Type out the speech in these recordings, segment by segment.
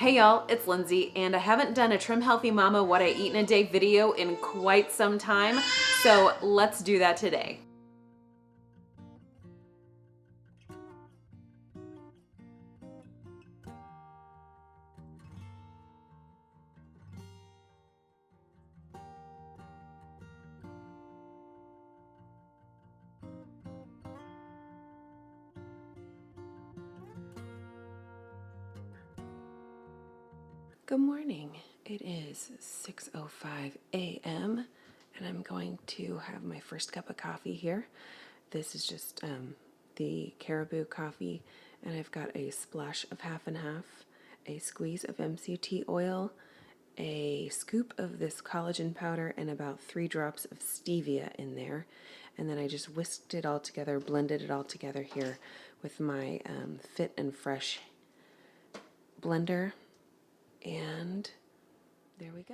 Hey y'all, it's Lindsay, and I haven't done a Trim Healthy Mama What I Eat in a Day video in quite some time, so let's do that today. Good morning. It is 6:05 a.m. and I'm going to have my first cup of coffee here. This is just the Caribou coffee, and I've got a splash of half and half, a squeeze of MCT oil, a scoop of this collagen powder, and about 3 drops of stevia in there. And then I just whisked it all together, blended it all together here with my Fit and Fresh blender. And there we go.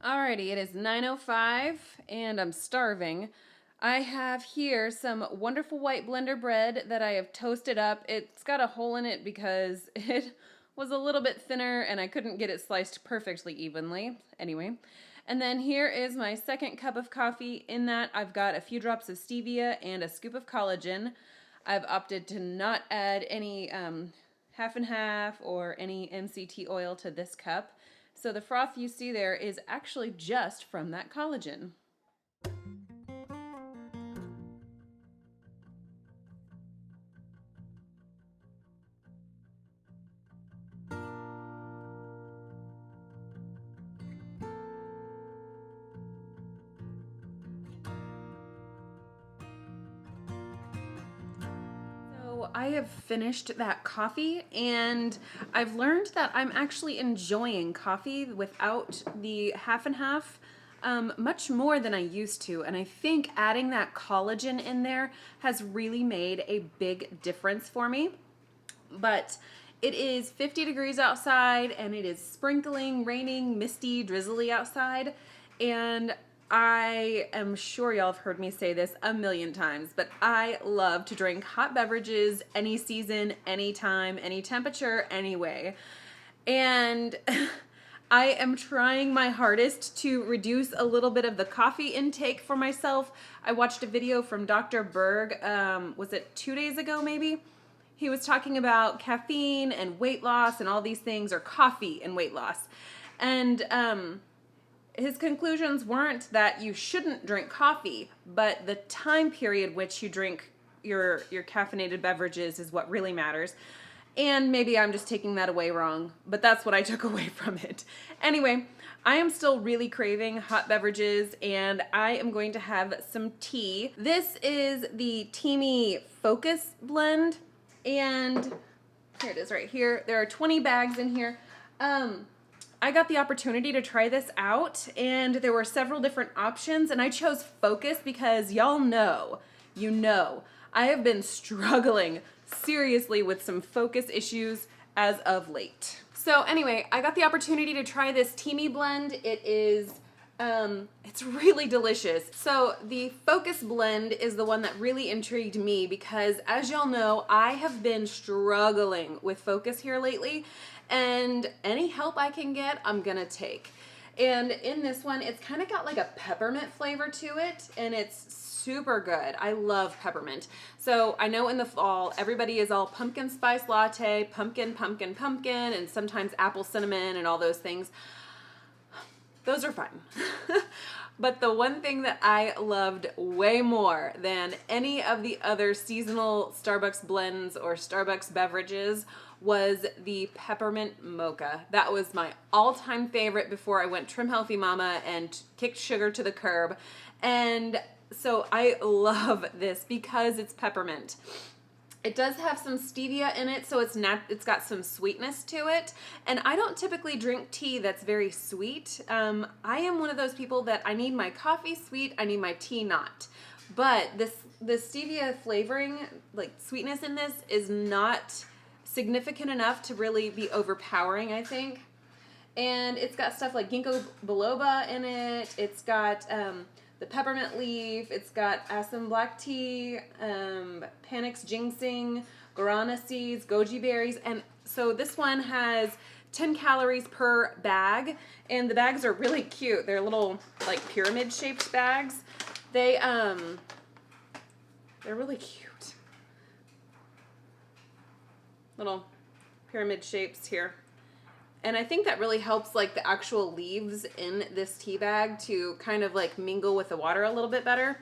Alrighty, it is 9:05 and I'm starving. I have here some wonderful white blender bread that I have toasted up. It's got a hole in it because it was a little bit thinner and I couldn't get it sliced perfectly evenly. Anyway, and then here is my second cup of coffee. In that, I've got a few drops of stevia and a scoop of collagen. I've opted to not add any half and half or any MCT oil to this cup. So the froth you see there is actually just from that collagen. I have finished that coffee, and I've learned that I'm actually enjoying coffee without the half and half much more than I used to. And I think adding that collagen in there has really made a big difference for me. But it is 50 degrees outside, and it is sprinkling, raining, misty, drizzly outside. And I am sure y'all have heard me say this a million times, but I love to drink hot beverages any season, anytime, any temperature, anyway. And I am trying my hardest to reduce a little bit of the coffee intake for myself. I watched a video from Dr. Berg, was it 2 days ago maybe? He was talking about caffeine and weight loss and all these things, or coffee and weight loss. And his conclusions weren't that you shouldn't drink coffee, but the time period which you drink your caffeinated beverages is what really matters. And maybe I'm just taking that away wrong, but that's what I took away from it. Anyway, I am still really craving hot beverages, and I am going to have some tea. This is the Teamy Focus blend, and here it is right here. There are 20 bags in here. I got the opportunity to try this out, and there were several different options, and I chose Focus because y'all know, I have been struggling seriously with some focus issues as of late. So anyway, I got the opportunity to try this Teamy blend. It is, it's really delicious. So the Focus blend is the one that really intrigued me because, as y'all know, I have been struggling with focus here lately, and any help I can get, I'm gonna take. And in this one, it's kind of got like a peppermint flavor to it, and it's super good. I love peppermint. So I know in the fall, everybody is all pumpkin spice latte, pumpkin, and sometimes apple cinnamon and all those things. Those are fun. But the one thing that I loved way more than any of the other seasonal Starbucks blends or Starbucks beverages was the peppermint mocha. That was my all-time favorite before I went Trim Healthy Mama and kicked sugar to the curb. And so I love this because it's peppermint. It does have some stevia in it, so it's got some sweetness to it. And I don't typically drink tea that's very sweet. I am one of those people that I need my coffee sweet, I need my tea not. But the stevia flavoring, like sweetness in this, is not significant enough to really be overpowering, I think. And it's got stuff like ginkgo biloba in it. It's got the peppermint leaf, it's got Assam black tea, Panax ginseng, guarana seeds, goji berries, and so this one has 10 calories per bag, and the bags are really cute. They're little like pyramid shaped bags. They're really cute. Little pyramid shapes here. And I think that really helps like the actual leaves in this tea bag to kind of like mingle with the water a little bit better.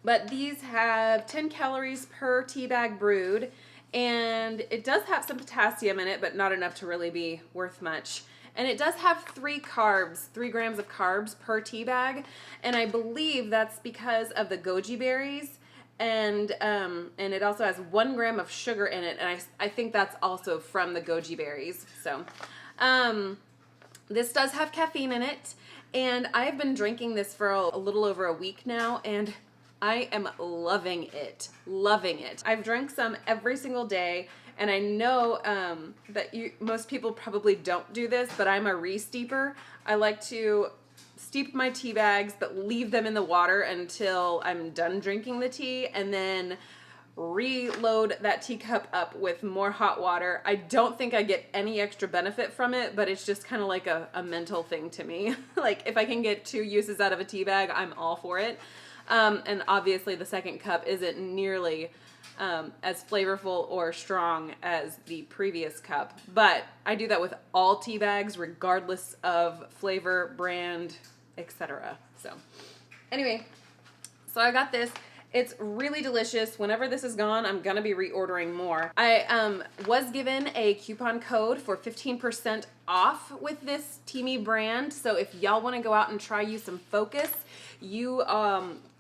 But these have 10 calories per tea bag brewed, and it does have some potassium in it, but not enough to really be worth much. And it does have 3 grams of carbs per tea bag, and I believe that's because of the goji berries. And it also has 1 gram of sugar in it, and I think that's also from the goji berries. So, this does have caffeine in it, and I've been drinking this for a little over a week now, and I am loving it. Loving it. I've drank some every single day, and I know that most people probably don't do this, but I'm a re-steeper. I like to steep my tea bags, but leave them in the water until I'm done drinking the tea, and then reload that teacup up with more hot water. I don't think I get any extra benefit from it, but it's just kind of like a mental thing to me. Like, if I can get 2 uses out of a tea bag, I'm all for it. And obviously the second cup isn't nearly as flavorful or strong as the previous cup, but I do that with all tea bags regardless of flavor, brand, etc. So anyway, so I got this. It's really delicious. Whenever this is gone, I'm gonna be reordering more. I was given a coupon code for 15% off with this Teamy brand. So if y'all wanna go out and try you some Focus, you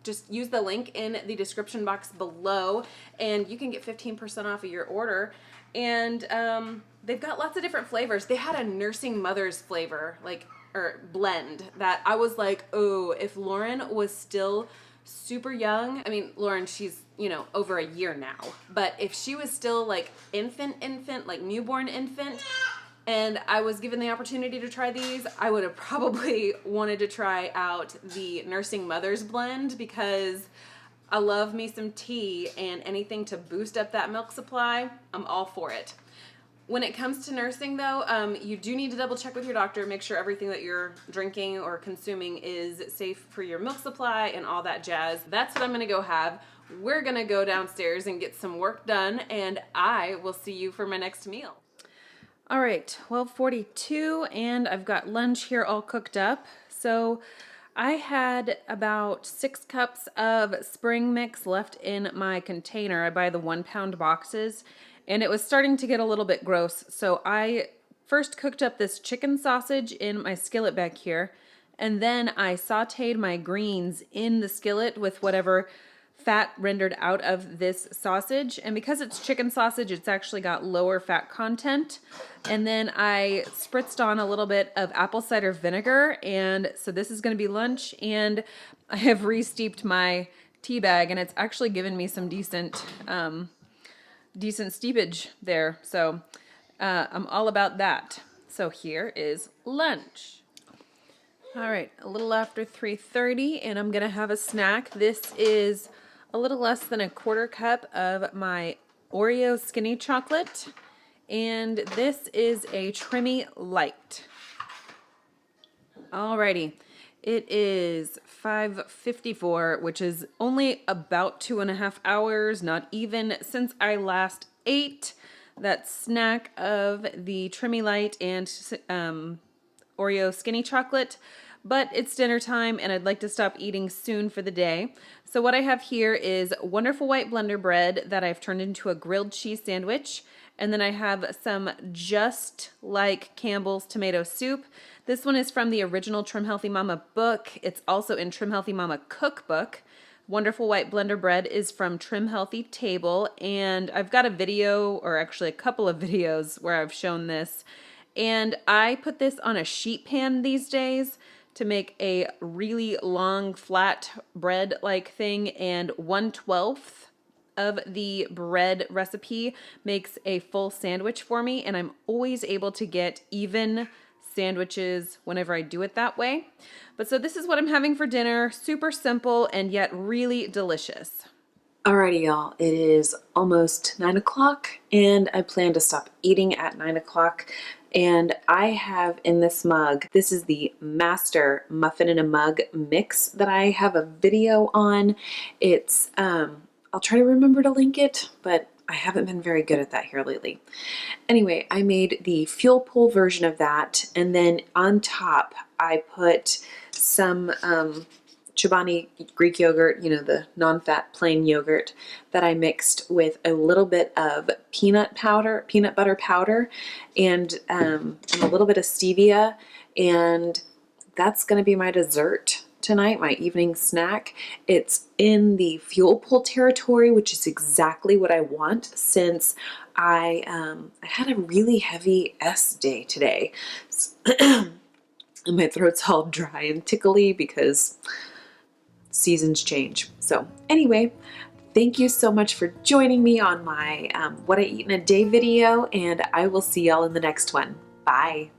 just use the link in the description box below, and you can get 15% off of your order. And they've got lots of different flavors. They had a nursing mother's flavor, or blend, that I was like, oh, if Lauren was still super young, I mean, Lauren, she's, over a year now, but if she was still like infant, like newborn infant, and I was given the opportunity to try these, I would have probably wanted to try out the Nursing Mothers blend, because I love me some tea, and anything to boost up that milk supply, I'm all for it. When it comes to nursing, though, you do need to double check with your doctor, make sure everything that you're drinking or consuming is safe for your milk supply and all that jazz. That's what I'm going to go have. We're going to go downstairs and get some work done, and I will see you for my next meal. All right, 12:42, and I've got lunch here all cooked up. So I had about 6 cups of spring mix left in my container. I buy the 1-pound boxes, and it was starting to get a little bit gross. So I first cooked up this chicken sausage in my skillet back here, and then I sauteed my greens in the skillet with whatever fat rendered out of this sausage. And because it's chicken sausage, it's actually got lower fat content. And then I spritzed on a little bit of apple cider vinegar. And so this is going to be lunch. And I have re-steeped my tea bag, and it's actually given me some decent steepage there. So I'm all about that. So here is lunch. All right, a little after 3:30, and I'm going to have a snack. This is a little less than 1/4 cup of my Oreo skinny chocolate, and this is a Trimmy Light. Alrighty, it is 5:54, which is only about 2.5 hours, not even, since I last ate that snack of the Trimmy Light and Oreo skinny chocolate. But it's dinner time, and I'd like to stop eating soon for the day. So what I have here is wonderful white blender bread that I've turned into a grilled cheese sandwich. And then I have some Just Like Campbell's tomato soup. This one is from the original Trim Healthy Mama book. It's also in Trim Healthy Mama cookbook. Wonderful white blender bread is from Trim Healthy Table. And I've got a video, or actually a couple of videos, where I've shown this. And I put this on a sheet pan these days to make a really long, flat bread-like thing, and 1/12 of the bread recipe makes a full sandwich for me, and I'm always able to get even sandwiches whenever I do it that way. But so this is what I'm having for dinner. Super simple and yet really delicious. Alrighty, y'all, it is almost 9 o'clock and I plan to stop eating at 9 o'clock. And I have in this mug, this is the Master Muffin in a Mug mix that I have a video on. It's, I'll try to remember to link it, but I haven't been very good at that here lately. Anyway, I made the fuel pool version of that, and then on top I put some Chobani Greek yogurt, you know, the non-fat plain yogurt that I mixed with a little bit of peanut butter powder, and a little bit of stevia, and that's going to be my dessert tonight, my evening snack. It's in the fuel pool territory, which is exactly what I want since I had a really heavy S day today. And my throat's all dry and tickly because seasons change. So anyway, thank you so much for joining me on my what I eat in a day video, and I will see y'all in the next one. Bye.